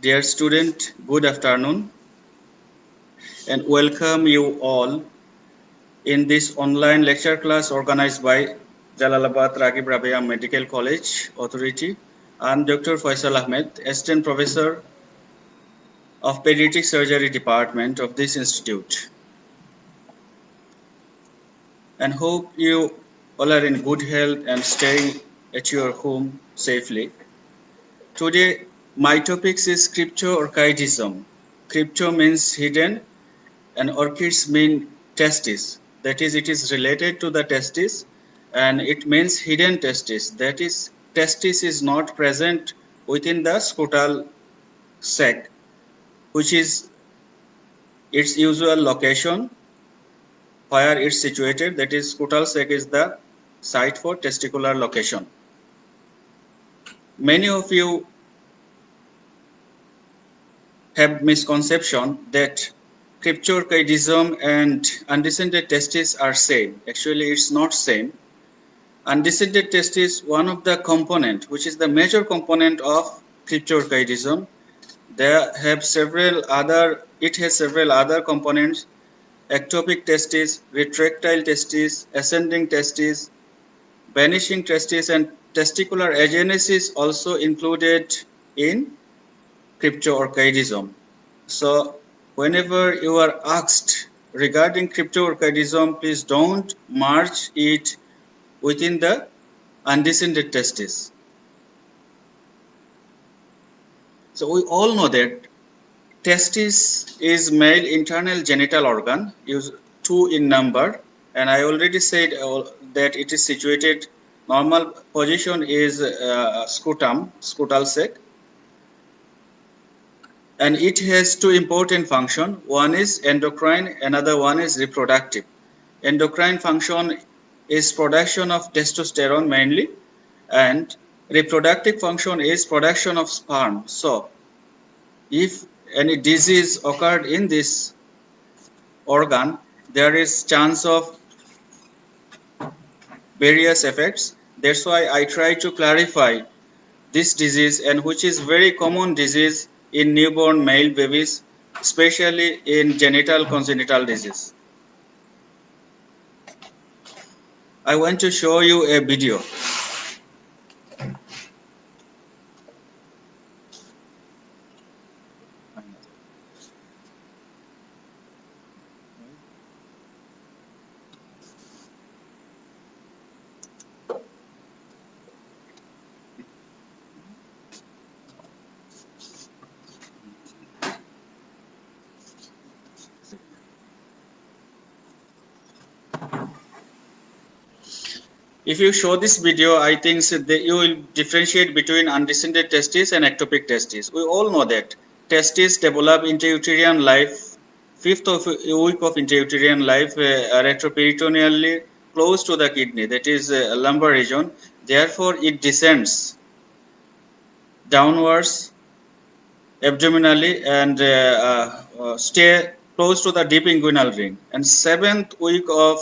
Dear student, good afternoon and welcome you all in this online lecture class organized by Jalalabad Ragib Rabia Medical College Authority. I'm Dr. Faisal Ahmed, Assistant Professor of Pediatric Surgery Department of this institute, and hope you all are in good health and staying at your home safely. Today, my topic is cryptorchidism. Crypto means hidden and orchids mean testis. That is, it is related to the testis and it means hidden testis. That is, testis is not present within the scrotal sac, which is its usual location where it's situated. That is, scrotal sac is the site for testicular location. Many of you have misconception that cryptorchidism and undescended testis are same. Actually, it's not same. Undescended testis, one of the component, which is the major component of cryptorchidism. It has several other components: ectopic testis, retractile testis, ascending testis, vanishing testis, and testicular agenesis also included in cryptorchidism. So whenever you are asked regarding cryptorchidism, please don't merge it within the undescended testis. So we all know that testis is male internal genital organ, is 2 in number, and I already said that it is situated, normal position is scrotum, scrotal sac, and it has 2 important functions. One is endocrine, another one is reproductive. Endocrine function is production of testosterone mainly, and reproductive function is production of sperm. So if any disease occurred in this organ, there is chance of various effects. That's why I try to clarify this disease, and which is very common disease in newborn male babies, especially in genital congenital disease. I want to show you a video. If you show this video, I think that you will differentiate between undescended testes and ectopic testes. We all know that testes develop intrauterine life, fifth of week of intrauterine life, retroperitoneally close to the kidney, that is lumbar region. Therefore, it descends downwards abdominally and stay close to the deep inguinal ring. And 7th week of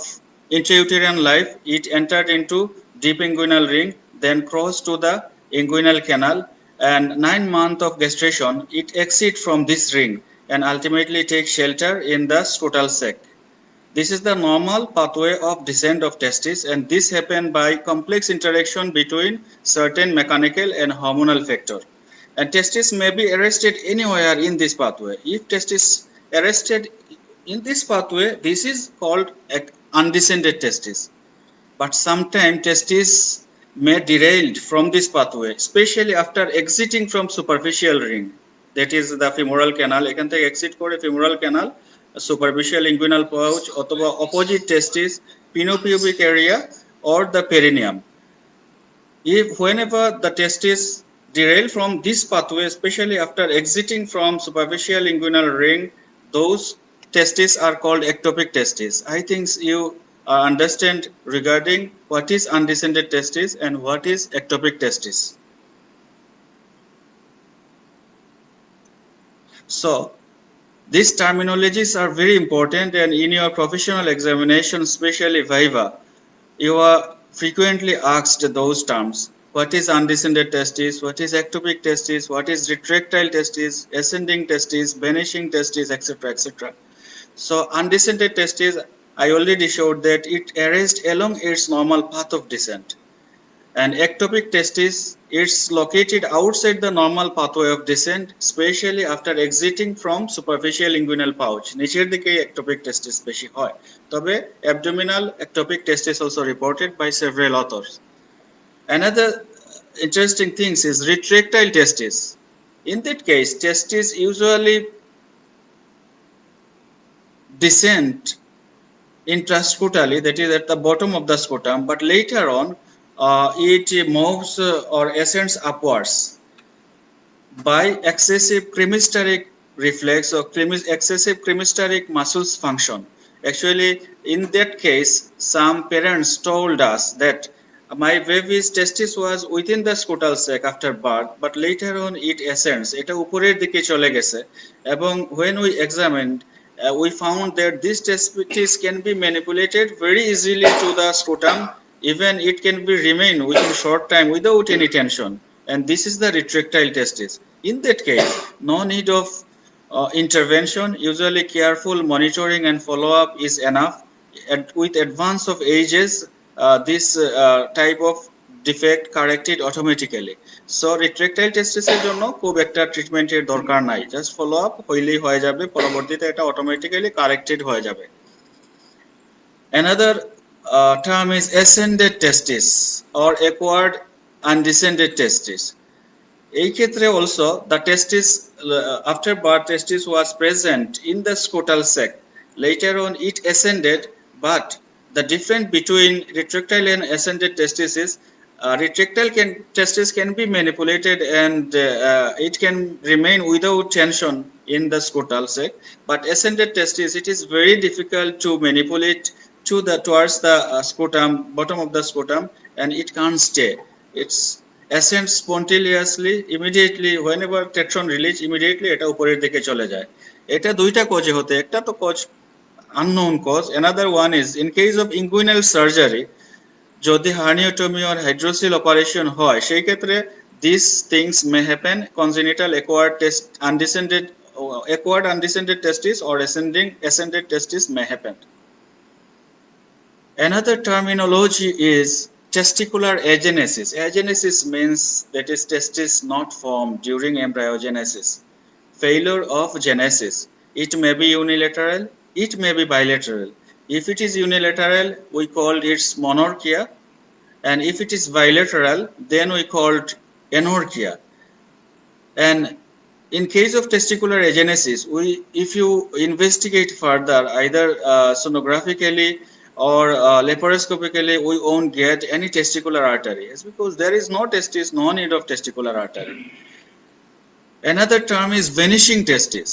intrauterine life, it entered into deep inguinal ring, then crossed to the inguinal canal, and 9 months of gestation, it exits from this ring and ultimately takes shelter in the scrotal sac. This is the normal pathway of descent of testis, and this happens by complex interaction between certain mechanical and hormonal factors. And testis may be arrested anywhere in this pathway. If testis arrested in this pathway, this is called undescended testis. But sometimes testis may derailed from this pathway, especially after exiting from superficial ring, that is the femoral canal. এখান থেকে exit করে femoral canal, superficial inguinal pouch, অথবা opposite testis, pinopubic area, or the perineum. Whenever the testis derail from this pathway, especially after exiting from superficial inguinal ring, those testis are called ectopic testis. I think you understand regarding what is undescended testis and what is ectopic testis. So these terminologies are very important, and in your professional examination, especially viva, you are frequently asked those terms. What is undescended testis? What is ectopic testis? What is retractile testis? Ascending testis, vanishing testis, etc., etc. So undescended testis, I already showed that it arranged along its normal path of descent. And ectopic testis, it's located outside the normal pathway of descent, especially after exiting from superficial inguinal pouch. নিচের দিকে ectopic testis বেশি হয়। তবে abdominal ectopic testis also reported by several authors. Another interesting thing is retractile testis. In that case, testis usually descend intrascutally, that is at the bottom of the sputum, but later on it moves or ascends upwards by excessive cremasteric reflex or excessive cremasteric muscles function. Actually, in that case, some parents told us that my baby's testis was within the scutal sac after birth, but later on it ascends. এটা উপরের দিকে চলে গেছে এবং when we examined we found that this testis can be manipulated very easily to the scrotum, even it can be remain within short time without any tension, and this is the retractile testis. In that case, no need of intervention, usually careful monitoring and follow-up is enough. With advance of ages, this type of defect corrected automatically. So retractile testis এর জন্য খুব একটা ট্রিটমেন্টের দরকার নাই, just follow up হইলেই হয়ে যাবে, পরবর্তীতে এটা অটোমেটিক্যালি কারেক্টেড হয়ে যাবে। Another term is ascended testis or acquired undescended testis. এই ক্ষেত্রে also the testis after birth testis was present in the scutal sac. Later on it ascended, but the difference between retractile and ascended testis is retractile testis can be manipulated and it can remain without tension in the scutal sac, but ascended testis, it is very difficult to manipulate towards the scrotum, bottom of the scrotum, and it can't stay. It's ascends spontaneously immediately whenever traction release, immediately এটা উপরের দিকে চলে যায়। এটা দুইটা কজে হতে, একটা তো cause unknown cause, another one is in case of inguinal surgery, যদি herniatomy or hydrocele operation হয় সেই ক্ষেত্রে these things may happen, congenital acquired undescended testis or ascended testis may happen. Another terminology is testicular agenesis. Agenesis means that is testis not formed during embryogenesis. Failure of genesis. It may be unilateral, it may be bilateral. If it is unilateral, we called it monorchia, and if it is bilateral, then we called anorchia. And in case of testicular agenesis, if you investigate further, either sonographically or laparoscopically, we won't get any testicular artery. It's because there is no testis, no need of testicular artery. Another term is vanishing testis.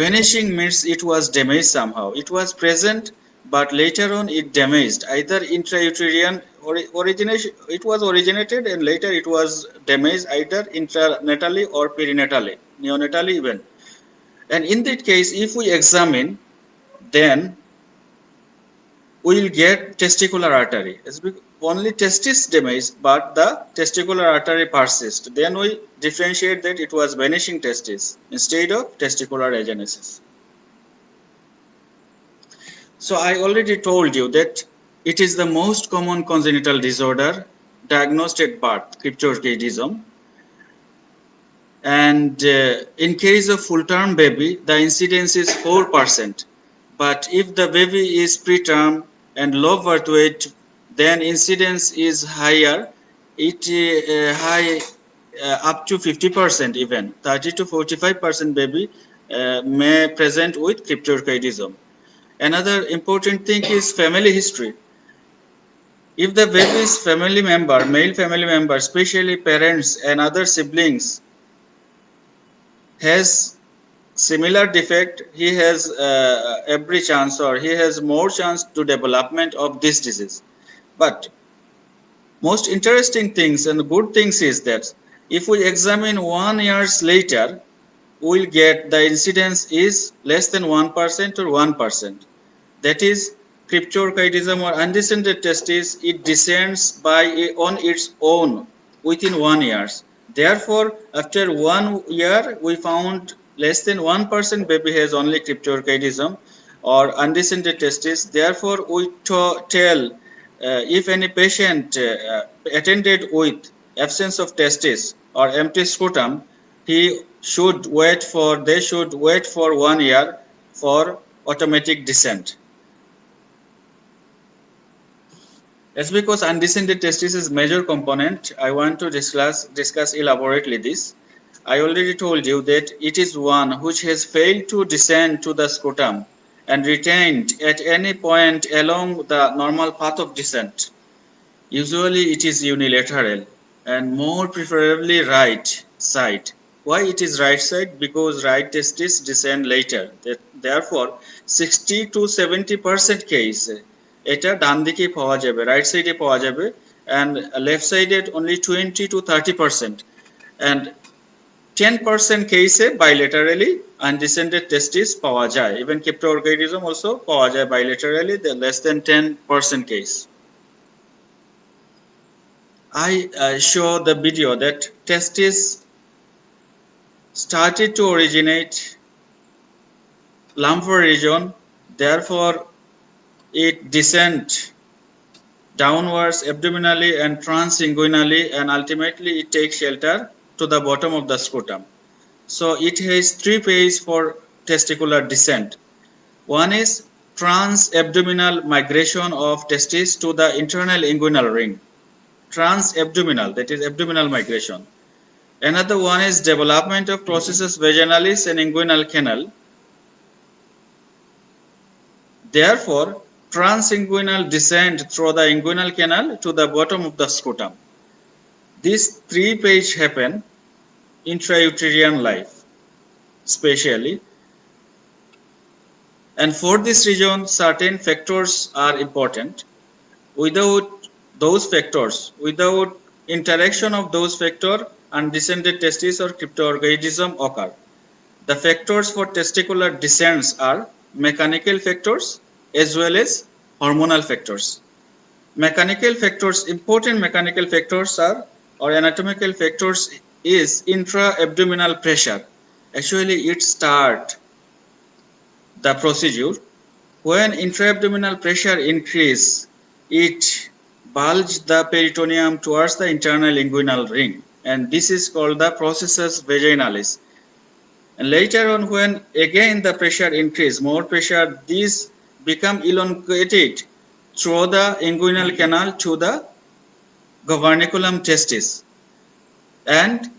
Vanishing means it was damaged somehow. It was present, but later on it damaged, either intrauterine origination, it was originated and later it was damaged either intranatally or perinatally, neonatally even. And in that case, if we examine, then we will get testicular artery. It's only testis damaged, but the testicular artery persists. Then we differentiate that it was vanishing testis instead of testicular agenesis. So I already told you that it is the most common congenital disorder diagnosed at birth, cryptorchidism. And in case of full-term baby, the incidence is 4%. But if the baby is preterm and low birth weight, then incidence is higher. It high up to 50%, even 30 to 45% baby may present with cryptorchidism. Another important thing is family history. If the baby's family member, male family member, especially parents and other siblings, has similar defect, he has every chance or he has more chance to development of this disease. But most interesting things and good things is that if we examine 1 year later, we will get the incidence is less than 1% or 1%. That is cryptorchidism or undescended testis, it descends on its own within 1 year. Therefore, after 1 year, we found less than 1% baby has only cryptorchidism or undescended testis. Therefore, we tell if any patient attended with absence of testis or empty scrotum, they should wait for 1 year for automatic descent. As because undescended testis is major component, I want to discuss elaborately this. I already told you that it is one which has failed to descend to the scrotum and retained at any point along the normal path of descent. Usually it is unilateral and more preferably right side. Why it is right side? Because right testis descend later. Therefore, 60 to 70% case এটা ডান দিকে পাওয়া যাবে, right সাইডে পাওয়া যাবে, and left sided only 20 to 30%, and 10% case bilaterally undescended testis পাওয়া যায়. Even cryptorchidism also পাওয়া যায় bilaterally, the less than 10% case. I show the video that testis started to originate lumbar region, therefore it descends downwards abdominally and transinguinally, and ultimately it takes shelter to the bottom of the scrotum. So it has 3 phases for testicular descent. One is transabdominal migration of testis to the internal inguinal ring. Transabdominal, that is abdominal migration. Another one is development of processus vaginalis and inguinal canal. Therefore, transinguinal descent through the inguinal canal to the bottom of the scrotum. These 3 phases happen intrauterine life, especially. And for this region, certain factors are important. Without those factors, without interaction of those factors, undescended testis or cryptorchidism occur. The factors for testicular descents are mechanical factors as well as hormonal factors. Mechanical factors, important mechanical factors are, or anatomical factors is intra-abdominal pressure. Actually, it starts the procedure. When intra-abdominal pressure increase, it bulge the peritoneum towards the internal inguinal ring, and this is called the processus vaginalis. And later on, when again the pressure increase, more pressure, these become elongated through the inguinal canal to the gubernaculum testis, and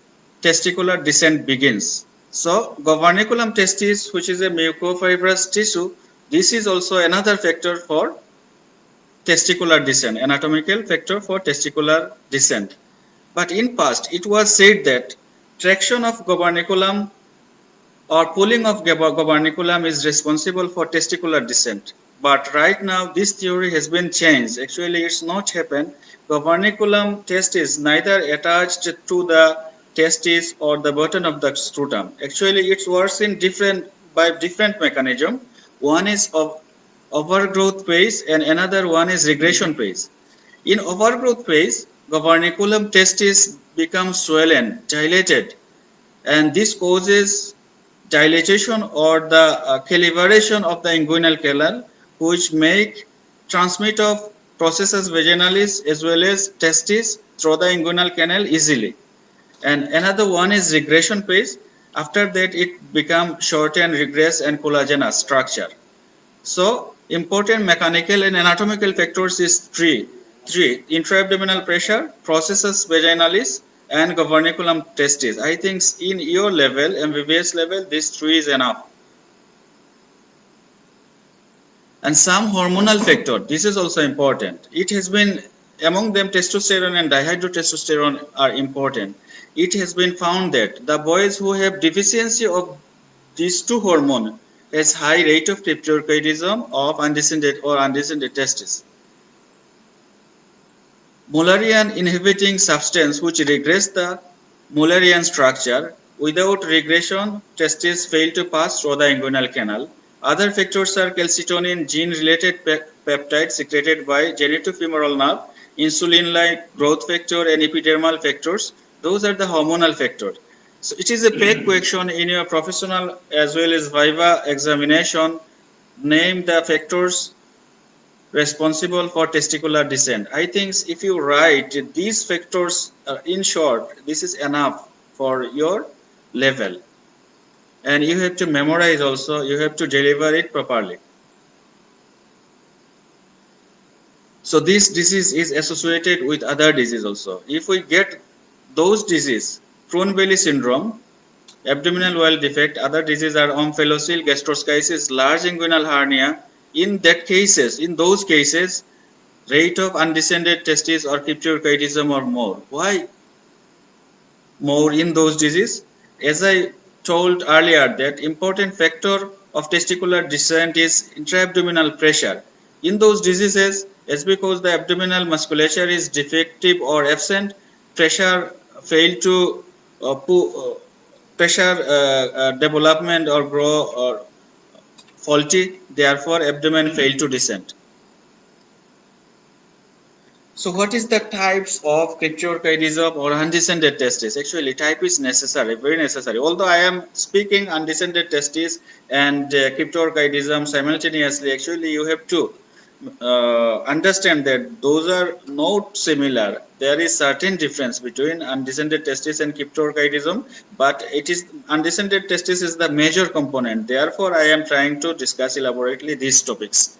testicular descent begins. So gubernaculum testis, which is a mucofibrous tissue, this is also another factor for testicular descent, anatomical factor for testicular descent. But in past, it was said that traction of gubernaculum or pulling of gubernaculum is responsible for testicular descent. But right now, this theory has been changed. Actually, it's not happened. Gubernaculum testis neither attached to the testis or the button of the scrotum. Actually, it works in different mechanism. One is of overgrowth phase and another one is regression phase. In overgrowth phase, gubernaculum testis become swollen, dilated, and this causes dilatation or the calibratation of the inguinal canal, which make transmit of processus vaginalis as well as testis through the inguinal canal easily. And another one is regression phase. After that, it become shorten, regress, and collagenous structure. So important mechanical and anatomical factors is three: intra-abdominal pressure, processus vaginalis, and gubernaculum testis. I think in your level, MBBS level, these 3 is enough. And some hormonal factor, this is also important. It has been, among them testosterone and dihydrotestosterone are important. It has been found that the boys who have deficiency of these 2 hormones has high rate of cryptorchidism of undescended testis. Mullerian inhibiting substance which regress the Mullerian structure. Without regression, testes fail to pass through the inguinal canal. Other factors are calcitonin gene-related peptides secreted by genitofemoral nerve, insulin-like growth factor, and epidermal factors. Those are the hormonal factors. So it is a PEG question in your professional as well as Viva examination. Name the factors responsible for testicular descent. I think if you write these factors, in short, this is enough for your level. And you have to memorize also, you have to deliver it properly. So this disease is associated with other disease also. If we get those disease, Crohn belly syndrome, abdominal wall defect, other diseases are omphalocele, gastroschisis, large inguinal hernia. In those cases, rate of undescended testes or cryptorchidism or more. Why more in those diseases? As I told earlier, that important factor of testicular descent is intra-abdominal pressure. In those diseases, it's because the abdominal musculature is defective or absent, pressure fail to pressure development or grow or faulty, therefore abdomen fail to descend. So what is the types of cryptorchidism or undescended testes? Actually, type is necessary, very necessary. Although I am speaking undescended testes and cryptorchidism simultaneously, actually you have to understand that those are not similar. There is certain difference between undescended testes and cryptorchidism, but it is undescended testes is the major component. Therefore, I am trying to discuss elaborately these topics.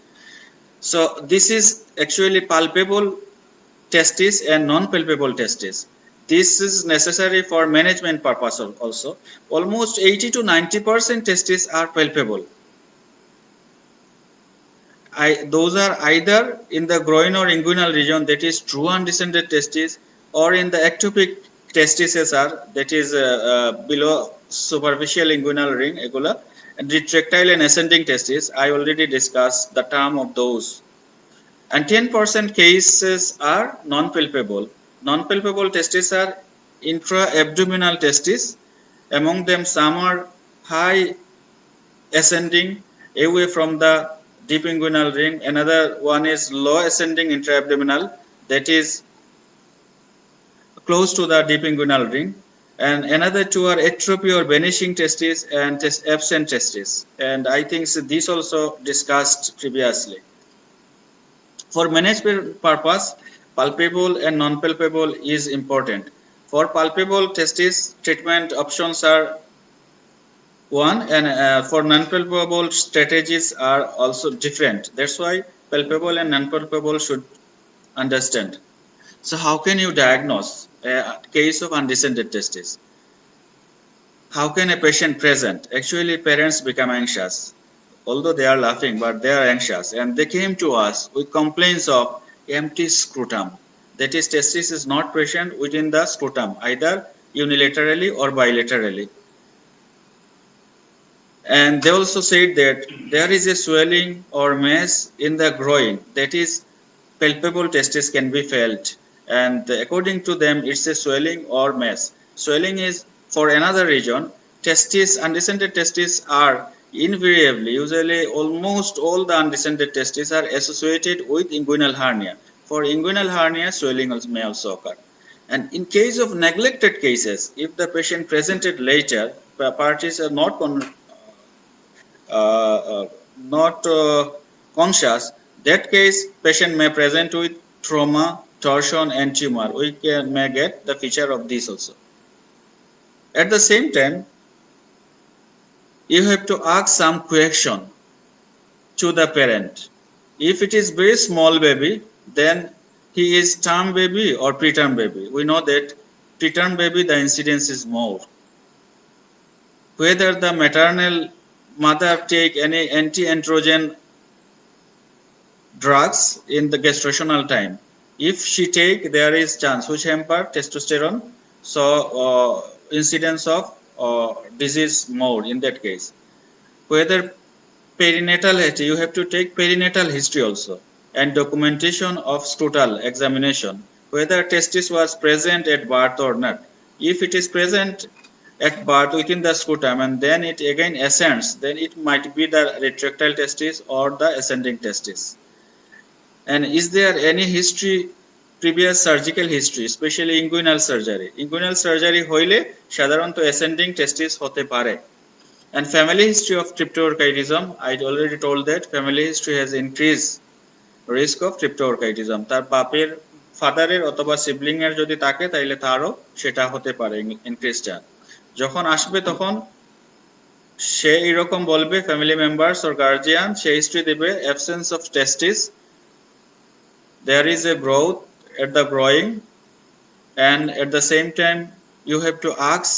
So this is actually palpable testes and non-palpable testes. This is necessary for management purpose also. Almost 80 to 90% testes are palpable. Those are either in the groin or inguinal region, that is true undescended testes, or in the ectopic testes are, that is below superficial inguinal ring, egula, and retractile and ascending testes. I already discussed the term of those. And 10% cases are non-palpable. Non-palpable testes are intra-abdominal testes. Among them, some are high ascending away from the deep inguinal ring. Another one is low ascending intra-abdominal, that is close to the deep inguinal ring. And another two are atrophy or vanishing testes and absent testes. And I think this also discussed previously. For management purpose, palpable and non-palpable is important. For palpable testes, treatment options are one, and for non-palpable strategies are also different. That's why palpable and non-palpable should understand. So how can you diagnose a case of undescended testes? How can a patient present? Actually, parents become anxious. Although they are laughing, but they are anxious, and they came to us with complaints of empty scrotum. That is, testis is not present within the scrotum, either unilaterally or bilaterally. And they also said that there is a swelling or mass in the groin, that is, palpable testis can be felt. And according to them, it's a swelling or mass. Swelling is for another region. Testis, undescended testis are invariably, usually almost all the undescended testes are associated with inguinal hernia. For inguinal hernia, swelling may also occur. And in case of neglected cases, if the patient presented later, parties are not conscious, that case patient may present with trauma, torsion and tumor. We may get the feature of this also. At the same time, you have to ask some question to the parent. If it is very small baby, then he is term baby or preterm baby. We know that preterm baby the incidence is more. Whether the maternal mother take any anti-androgen drugs in the gestational time. If she take, there is chance which hamper testosterone, so incidence of disease more in that case. Whether perinatal history, you have to take perinatal history also, and documentation of scrotal examination, whether testis was present at birth or not. If it is present, at birth within the scrotum, and then it again ascends, then it might be the retractile testis or the ascending testis. And is there any history, previous surgical history, especially inguinal surgery? Inguinal surgery হইলে সাধারণত ascending testis হতে পারে. And family history of cryptorchidism, I already told that family history has increased risk of cryptorchidism. তার বাপের ফাদারের অথবা sibling এর যদি থাকে তাহলে তারও সেটা হতে পারে ইনক্রিজটা। যখন আসবে তখন সে এরকম বলবে ফ্যামিলি মেম্বার্স অর গার্জিয়ান, সে হিস্ট্রি দেবে absence of testis, there is a growth at the growing, and at the same time you have to ask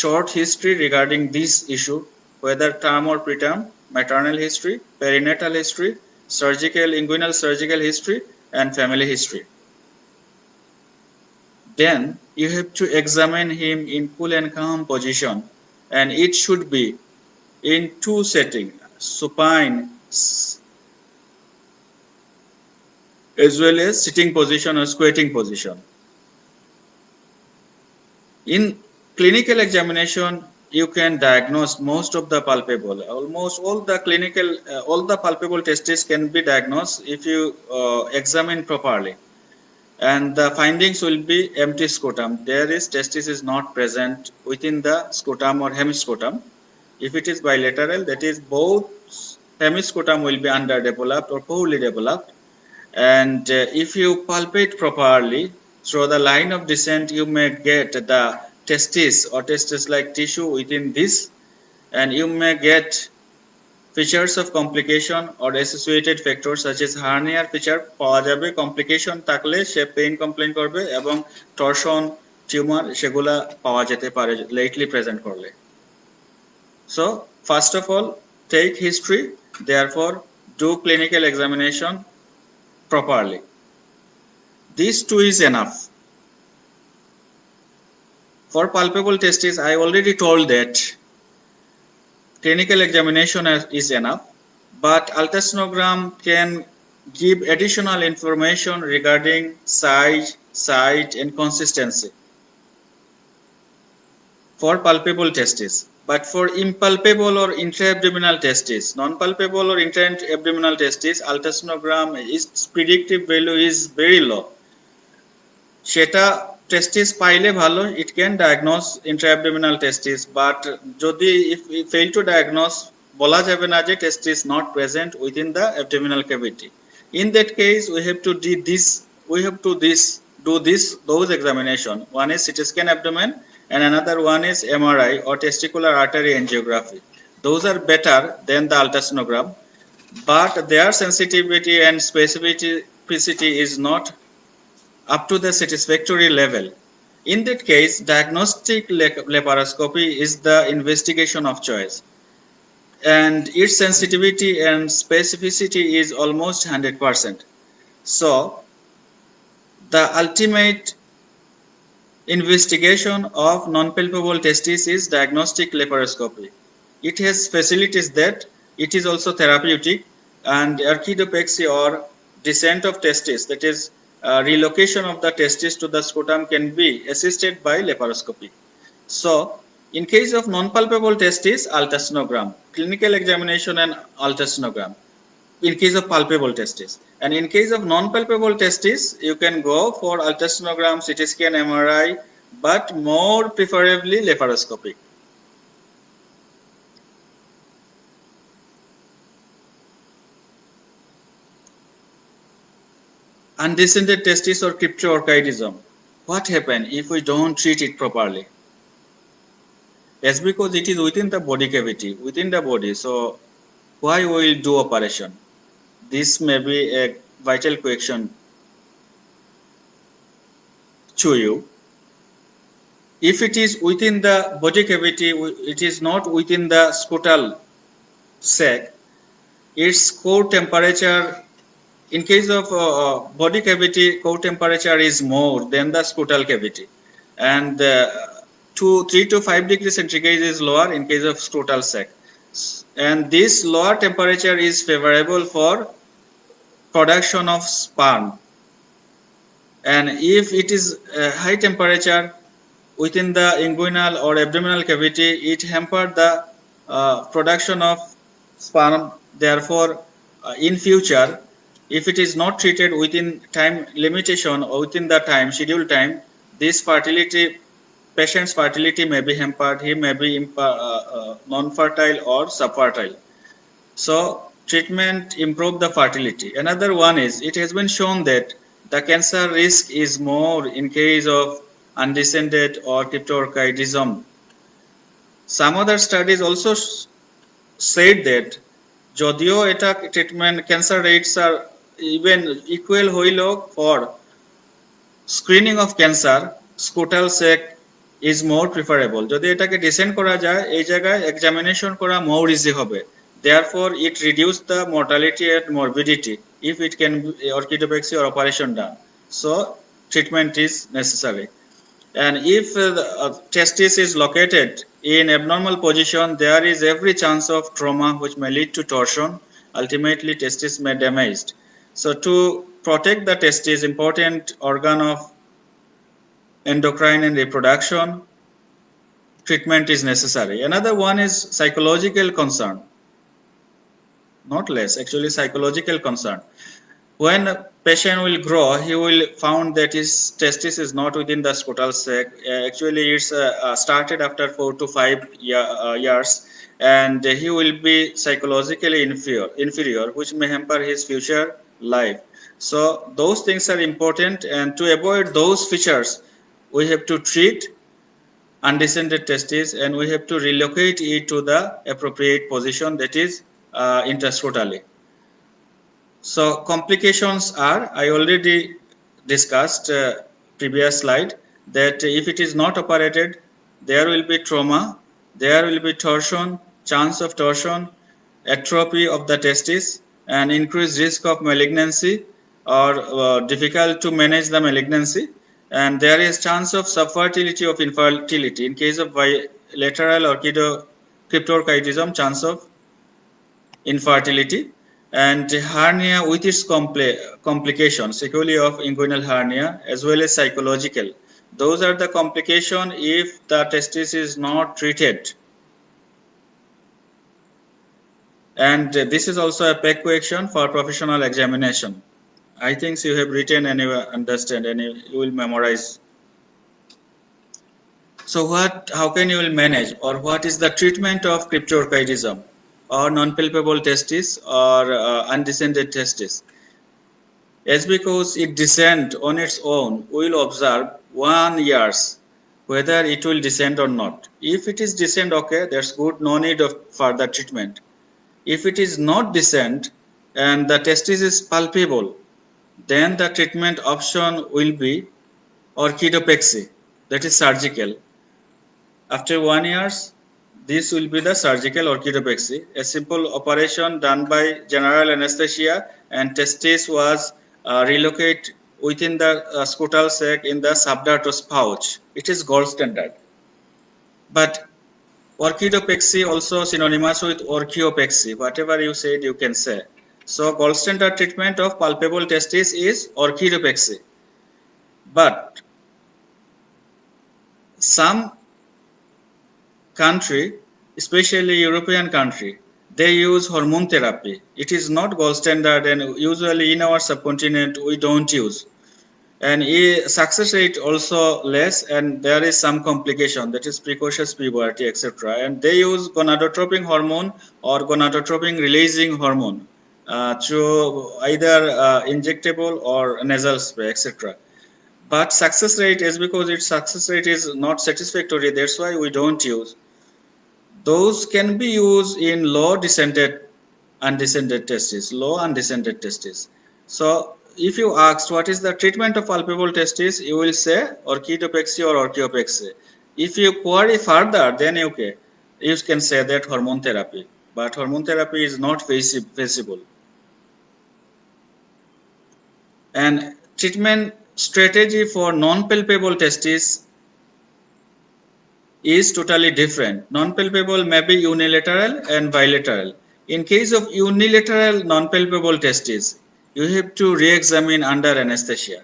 short history regarding this issue, whether term or preterm, maternal history, perinatal history, surgical, inguinal surgical history, and family history. Then you have to examine him in cool and calm position, and it should be in two settings, supine as well as sitting position or squatting position. In clinical examination, you can diagnose most of the palpable, almost all the clinical, all the palpable testis can be diagnosed if you examine properly. And the findings will be empty scrotum. There is testis is not present within the scrotum or hemiscrotum. If it is bilateral, that is both hemiscrotum will be underdeveloped or poorly developed. And if you palpate properly through the line of descent, you may get the testis or testis-like tissue within this, and you may get features of complication or associated factors such as hernia feature পাওয়া যাবে, complication থাকলে সে pain complain করবে এবং torsion tumor সেগুলা পাওয়া যেতে পারে lately present করলে. So first of all, take history, therefore do clinical examination properly. These two is enough. For palpable testis, I already told that clinical examination is enough, but ultrasonogram can give additional information regarding size, site, and consistency for palpable testis. But for impalpable or intra-abdominal testis, non-palpable or intra-abdominal testis, ultrasonogram its predictive value is very low. সেটা testis পাইলে ভালো, it can diagnose intra-abdominal testis, but যদি if we fail to diagnose, বলা যাবে না যে testis not present within the abdominal cavity. In that case, we have to do those examination. One is CT scan abdomen, and another one is MRI or testicular artery angiography. Those are better than the ultrasonogram, but their sensitivity and specificity is not up to the satisfactory level. In that case, diagnostic laparoscopy is the investigation of choice, and its sensitivity and specificity is almost 100%. So the ultimate investigation of non-palpable testis is diagnostic laparoscopy. It has facilities that it is also therapeutic, and archidopexy or descent of testis, that is relocation of the testis to the scrotum, can be assisted by laparoscopy. So in case of non-palpable testis, ultrasonogram, clinical examination and ultrasonogram in case of palpable testis. And in case of non-palpable testis, you can go for ultrasonogram, CT scan, MRI, but more preferably laparoscopic. Undescended testis or cryptorchidism. What happens if we don't treat it properly? That's because it is within the body cavity, within the body. So why we will do operation? This may be a vital question to you. If it is within the body cavity, it is not within the scrotal sac, its core temperature, in case of body cavity, core temperature is more than the scrotal cavity, and 3 to 5 degrees centigrade is lower in case of scrotal sac, and this lower temperature is favorable for production of sperm. And if it is high temperature, within the inguinal or abdominal cavity, it hampered the production of sperm. Therefore, in future, if it is not treated within time limitation or within the time scheduled time, this fertility patient's fertility may be hampered. He may be non-fertile or subfertile. So treatment improve the fertility. Another one is it has been shown that the cancer risk is more in case of undescended or cryptorchidism. Some other studies also said that যদিও এটা treatment cancer rates are even equal হইলেও for screening of cancer scrotal sac is more preferable যদি এটাকে descend করা যায় এই জায়গায় examination করা মোর ইজি হবে therefore it reduce the mortality and morbidity if it can be orchidopexy or operation done so treatment is necessary and if the testis is located in abnormal position there is every chance of trauma which may lead to torsion ultimately testis may damaged so to protect the testis important organ of endocrine and reproduction treatment is necessary. Another one is psychological concern, not less, actually psychological concern. When a patient will grow, he will found that his testis is not within the scrotal sac. Actually, it's started after 4 to 5 years, and he will be psychologically inferior, which may hamper his future life. So those things are important, and to avoid those features, we have to treat undescended testis and we have to relocate it to the appropriate position that is intrascrotally. So complications are, I already discussed previous slide that if it is not operated, there will be trauma, there will be torsion, chance of torsion, atrophy of the testis and increased risk of malignancy or difficult to manage the malignancy and there is chance of subfertility of infertility in case of bilateral cryptorchidism chance of infertility and hernia with its complications sequelae of inguinal hernia as well as psychological those are the complications if the testis is not treated and this is also a PEG question for professional examination. I think you have written and you understand and you will memorize. So how can you will manage or what is the treatment of cryptorchidism or non-palpable testis or undescended testis? As because it descend on its own, we will observe 1 year whether it will descend or not. If it is descend, okay, that's good, no need of further treatment. If it is not descend and the testis is palpable, then the treatment option will be orchidopexy, that is surgical. After 1 year, this will be the surgical orchidopexy, a simple operation done by general anesthesia and testis was relocated within the scrotal sac in the subdartos pouch. It is gold standard. But orchidopexy also synonymous with orchiopexy. Whatever you said, you can say. So gold standard treatment of palpable testis is orchidopexy. But some country, especially European country, they use hormone therapy. It is not gold standard and usually in our subcontinent we don't use. And success rate also less and there is some complication that is precocious puberty etc and they use gonadotropin hormone or gonadotropin releasing hormone through either injectable or nasal spray etc but success rate is because its success rate is not satisfactory that's why we don't use those can be used in low undescended testis so if you asked what is the treatment of palpable testis, you will say orchidopexy or orchiopexy. If you query further, then okay, you can say that hormone therapy. But hormone therapy is not feasible. And treatment strategy for non-palpable testis is totally different. Non-palpable may be unilateral and bilateral. In case of unilateral non-palpable testis, you have to re-examine under anesthesia.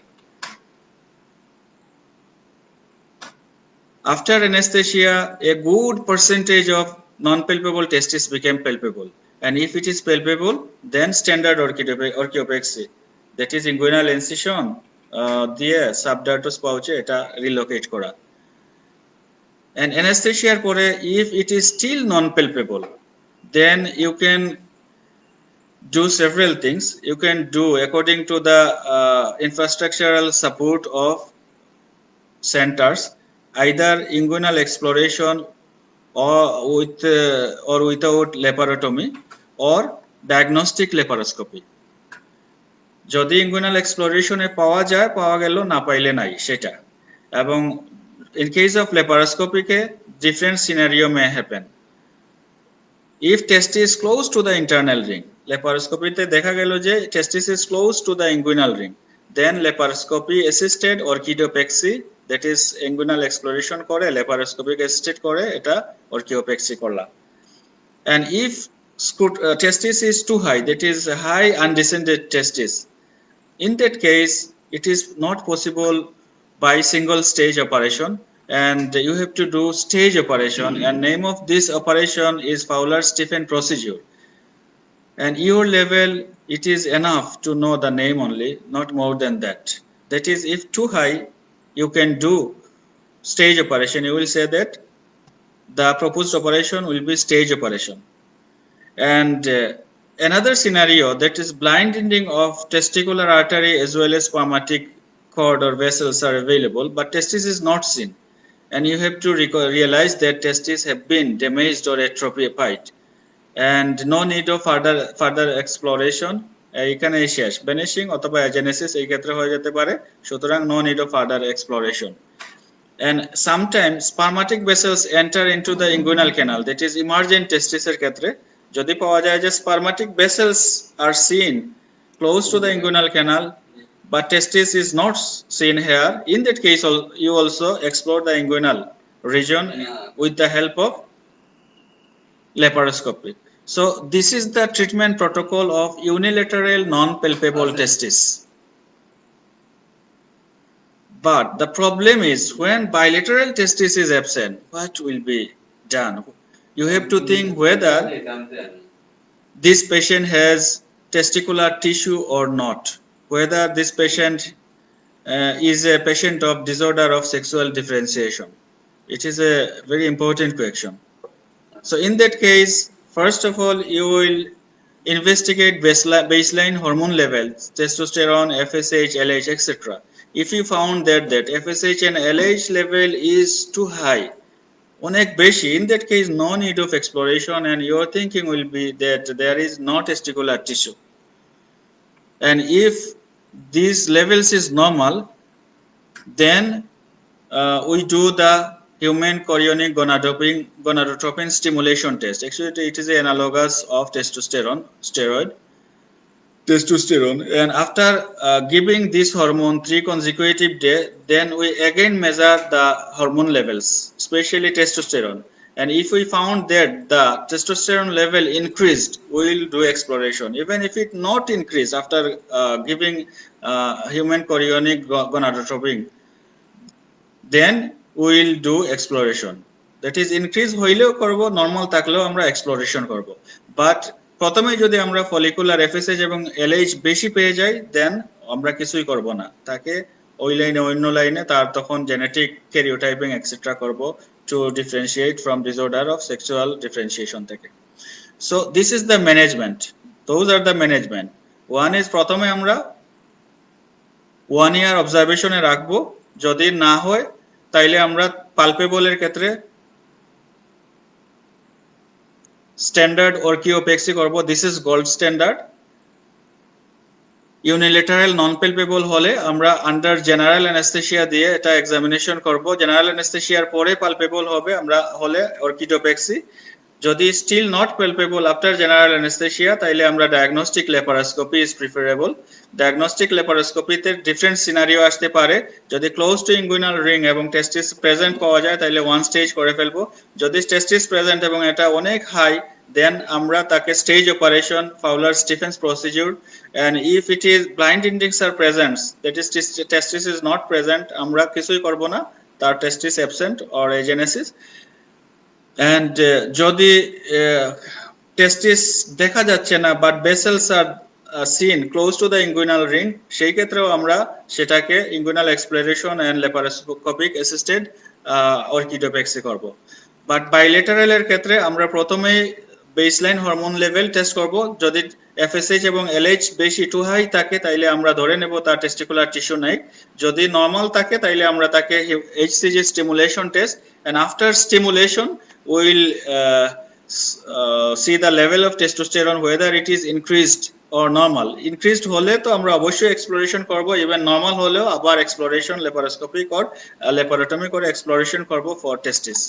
After anesthesia, a good percentage of non-palpable testis became palpable, and if it is palpable, then standard orchiopexy, that is inguinal incision দিয়ে subdartos pouch-এ এটা relocate করা। And anesthesia পরে if it is still non-palpable, then you can do several things. You can do according to the infrastructural support of centers, either inguinal exploration or without laparotomy or diagnostic laparoscopy. যদি inguinal এক্সপ্লোরেশনে পাওয়া যায় পাওয়া গেল, না পাইলে নাই সেটা। এবং in case of laparoscopy different scenario may happen. If testis is close to the internal ring, laparoscopy তে দেখা গেল যে testis is close to the inguinal ring, then laparoscopy assisted orchidopexy, that is inguinal exploration করে laparoscopic assisted করে এটা orchiopexy করলা। And if testis is too high, that is high undescended testis, in that case it is not possible by single stage operation, and you have to do stage operation, and name of this operation is Fowler-Stephen procedure. And your level, it is enough to know the name only, not more than that. That is, if too high, you can do stage operation. You will say that the proposed operation will be stage operation. And another scenario, that is blind ending of testicular artery as well as spermatic cord or vessels are available, but testis is not seen. And you have to realize that testis have been damaged or atrophied, and no need of further exploration. এখানে শেষ, vanishing অথবা agenesis এই ক্ষেত্রে হয়ে যেতে পারে, সুতরাং no need of further exploration. And sometimes spermatic vessels enter into the inguinal canal, that is emergent testis এর ক্ষেত্রে যদি পাওয়া যায় যে spermatic vessels are seen close to the inguinal canal but testis is not seen here, in that case you also explore the inguinal region with the help of laparoscopy. So this is the treatment protocol of unilateral non-palpable testis. But the problem is when bilateral testis is absent, what will be done? You have to think whether this patient has testicular tissue or not, whether this patient is a patient of disorder of sexual differentiation. It is a very important question. So in that case, first of all, you will investigate baseline hormone levels, testosterone, FSH, LH, etc. If you found that FSH and LH level is too high, অনেক বেশি, in that case no need of exploration, and your thinking will be that there is no testicular tissue. And if these levels is normal, then we do the human chorionic gonadotropin stimulation test. Actually it is analogous of testosterone, and after giving this hormone 3 consecutive days, then we again measure the hormone levels, especially testosterone. And if we found that the testosterone level increased, we will do exploration. Even if it not increased after giving human chorionic gonadotropin, then we will do exploration. That is increase হইলেও করব, normal থাকলেও আমরা exploration করব। But প্রথমে যদি আমরা follicular FSH এবং LH বেশি পেয়ে যাই, দেন আমরা কিছুই করব না, তাকে ওই লাইনে অন্য লাইনে তার তখন জেনেটিক ক্যারিওটাইপিং এটসেট্রা করব to differentiate from disorder of sexual differentiation থেকে। So this is the management, those are the management. One is প্রথমে আমরা 1 ইয়ার অবজারভেশনে রাখবো, যদি না হয় তাইলে আমরা পালপেবলের ক্ষেত্রে স্ট্যান্ডার্ড orchiopexy করব, this is gold standard. Unilateral non palpable হলে আমরা আন্ডার জেনারেল অ্যানেস্থেসিয়া দিয়ে এটা এক্সামিনেশন করব, জেনারেল অ্যানেস্থেসিয়ার পরে পালপেবল হবে আমরা হলে orchidopexy। যদি still not palpable after general anaesthesia, তাইলে আমরা diagnostic laparoscopy is preferable. Diagnostic ল্যাপারোস্কোপিতে ডিফারেন্ট সিনারিও আসতে পারে, যদি ক্লোজ টু ইনগুইনাল রিং এবং টেস্টিস প্রেজেন্ট পাওয়া যায় তাহলে 1 স্টেজ করে ফেলবো। যদি টেস্টিস প্রেজেন্ট এবং এটা অনেক হাই, দেন আমরা তাকে stage operation, Fowler-Stephen procedure, and if it is blind endings are present, that is testis is not present, আমরা কিছুই করব না, তার testis absent or agenesis, and যদি testis দেখা যাচ্ছে না but vessels are seen close to the inguinal ring, সেই ক্ষেত্রেও আমরা সেটাকে inguinal exploration and laparoscopic assisted orchidopexy করব। বাট বাইলেটারাল এর ক্ষেত্রে আমরা প্রথমেই বেসলাইন হরমোন লেভেল টেস্ট করব। যদি এফএসএইচ এবং এলএইচ বেশি টু হাই থাকে তাইলে আমরা ধরে নেব তার টেস্টিকুলার টিস্যু নাই। যদি নরমাল থাকে তাইলে আমরা তাকে HCG stimulation test, and after stimulation we will see the level of testosterone whether it is increased or normal. Increased হলে তো আমরা অবশ্যই এক্সপ্লোরেশন করব, ইভেন নরমাল হলেও আবার এক্সপ্লোরেশন ল্যাপারোস্কোপিক অর ল্যাপারোটমি করে এক্সপ্লোরেশন করব for testis.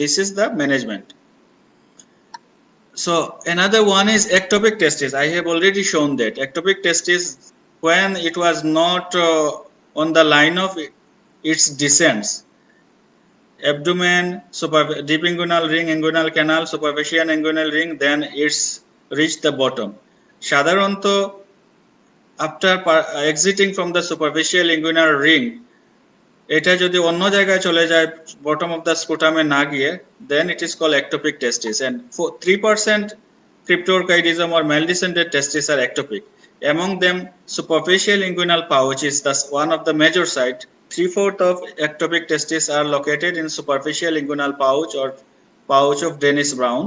This is the management. So another one is ectopic testis. I have already shown that ectopic testis, when it was not on the line of its descents, abdomen, deep inguinal ring, inguinal canal, superficial inguinal ring, then it's reached the bottom. সাধারণত after exiting from the superficial inguinal ring, এটা যদি অন্য জায়গায় চলে যায় bottom of the স্কুটামে না গিয়ে, then it is called ectopic testis, and 3% cryptorchidism or male descended testis are ectopic. Among them, superficial inguinal pouch is thus one of the major site. 3/4 of ectopic testis are located in superficial inguinal pouch or pouch of Dennis Brown.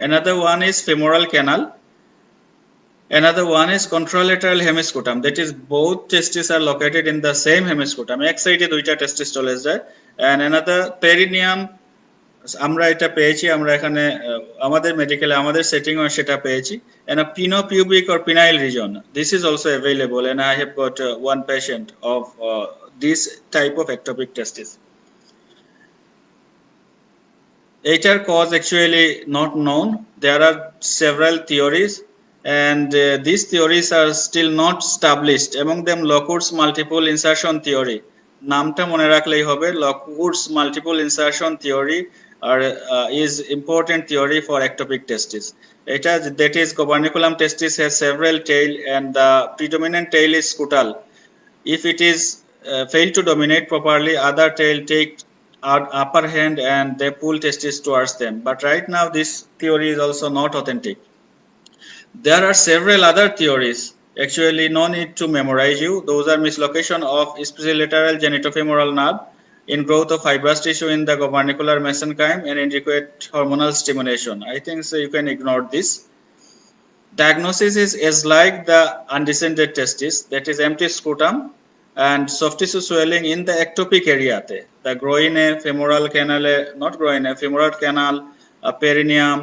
Another one is femoral canal. Another one is contralateral hemiscutum, that is both testes are located in the same hemiscutum, এক সাইডে দুইটা টেস্টিস চলে যায়। and another perineum, আমরা এটা পেয়েছি, আমরা এখানে আমাদের মেডিকেলে আমাদের সেটিং এ সেটা পেয়েছি। and a pinopubic or penile region, this is also available, and I have got one patient of this type of ectopic testis. এটার cause actually not known. There are several theories, and these theories are still not established. Among them, Lockwood's multiple insertion theory, নামটা মনে রাখলেই হবে। Lockwood's multiple insertion theory is important theory for ectopic testis. That is, Coperniculum testis has several tail, and the predominant tail is scutal. If it is failed to dominate properly, other tail take upper hand and they pull testis towards them. But right now this theory is also not authentic. There are several other theories, actually no need to memorize you. Those are mislocation of ipsilateral genitofemoral nerve, in growth of fibrous tissue in the gubernacular mesenchyme, and inadequate hormonal stimulation. I think so you can ignore this. Diagnosis is like the undescended testis, that is empty scrotum and soft tissue swelling in the ectopic area. The groin, femoral canal, not groin, femoral canal, perineum,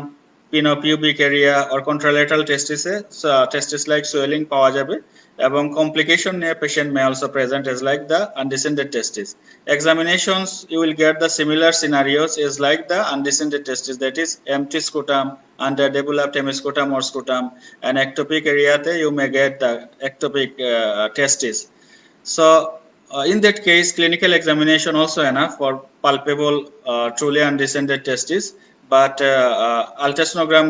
pinopubic area or contralateral testis, testis like swelling পাওয়া যাবে, এবং complication নিয়ে patient may also present as like the undescended testis. Examinations you will get the similar scenarios is like the undescended testis, that is empty scrotum, underdeveloped hemiscutum or scrotum, and ectopic area you may get the ectopic testis. So in that case, clinical examination also enough for palpable truly undescended testis, but ultrasonogram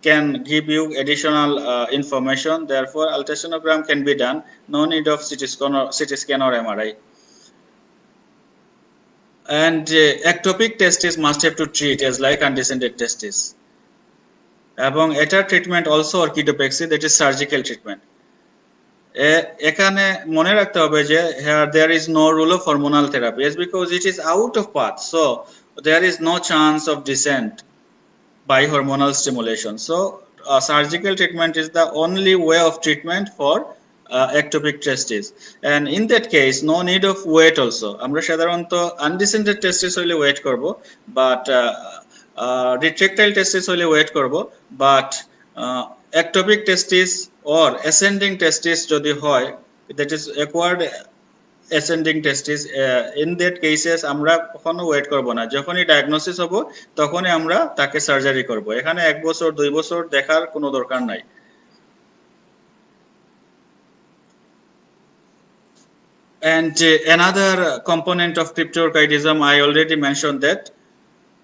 can give you additional information. Therefore, ultrasonogram can be done. No need of CT scan or MRI. And ectopic testis must have to treat as like undescended testis. এবং এটার treatment also orchidopexy, that is surgical treatment. এখানে মনে রাখতে হবে যে here there is no rule of hormonal therapy, is because it is out of path, so there is no chance of descent by hormonal stimulation. So surgical treatment is the only way of treatment for ectopic testis, and in that case no need of weight also. আমরা সাধারণত undescended testis হইলে wait করব, but retractile testis হইলে wait করব, but ectopic testis or ascending testis যদি হয়, that is acquired ascending testis, in that cases আমরা কখনো ওয়েট করব না। যখনই ডায়াগনোসিস হবে তখনই আমরা তাকে সার্জারি করব। এখানে 1 বছর 2 বছর দেখার কোনো দরকার নাই। And another component of cryptorchidism, I already mentioned that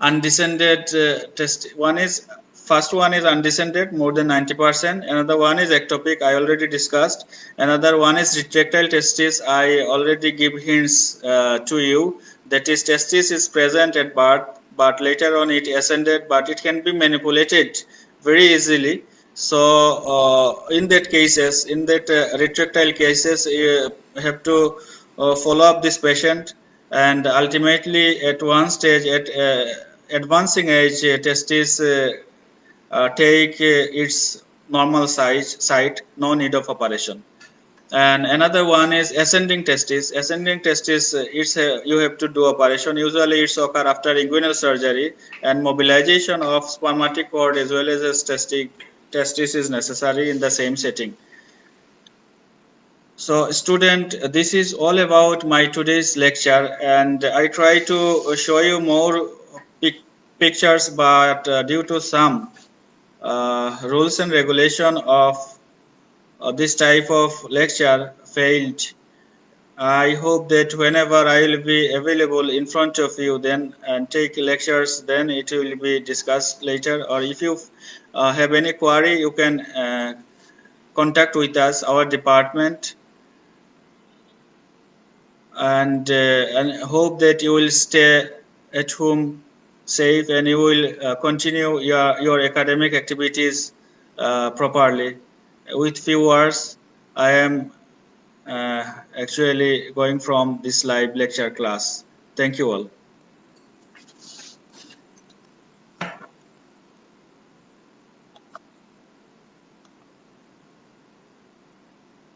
undescended first one is undescended, more than 90%. Another one is ectopic, I already discussed. Another one is retractile testis, I already give hints to you that is testis is present at birth, but later on it ascended, but it can be manipulated very easily. So in that cases, in that retractile cases, you have to follow up this patient, and ultimately at one stage, at advancing age, testis take its normal site, no need of operation. And another one is ascending testis. Ascending testis, you have to do operation. Usually it's occur after inguinal surgery, and mobilization of spermatic cord as well as testis is necessary in the same setting. So student, this is all about my today's lecture, and I try to show you more pictures, but due to some rules and regulation of this type of lecture failed. I hope that whenever I will be available in front of you, then and take lectures, then it will be discussed later. Or if you have any query, you can contact with us, our department, and hope that you will stay at home safe, and you will continue your academic activities properly. With few words, I am actually going from this live lecture class. Thank you all.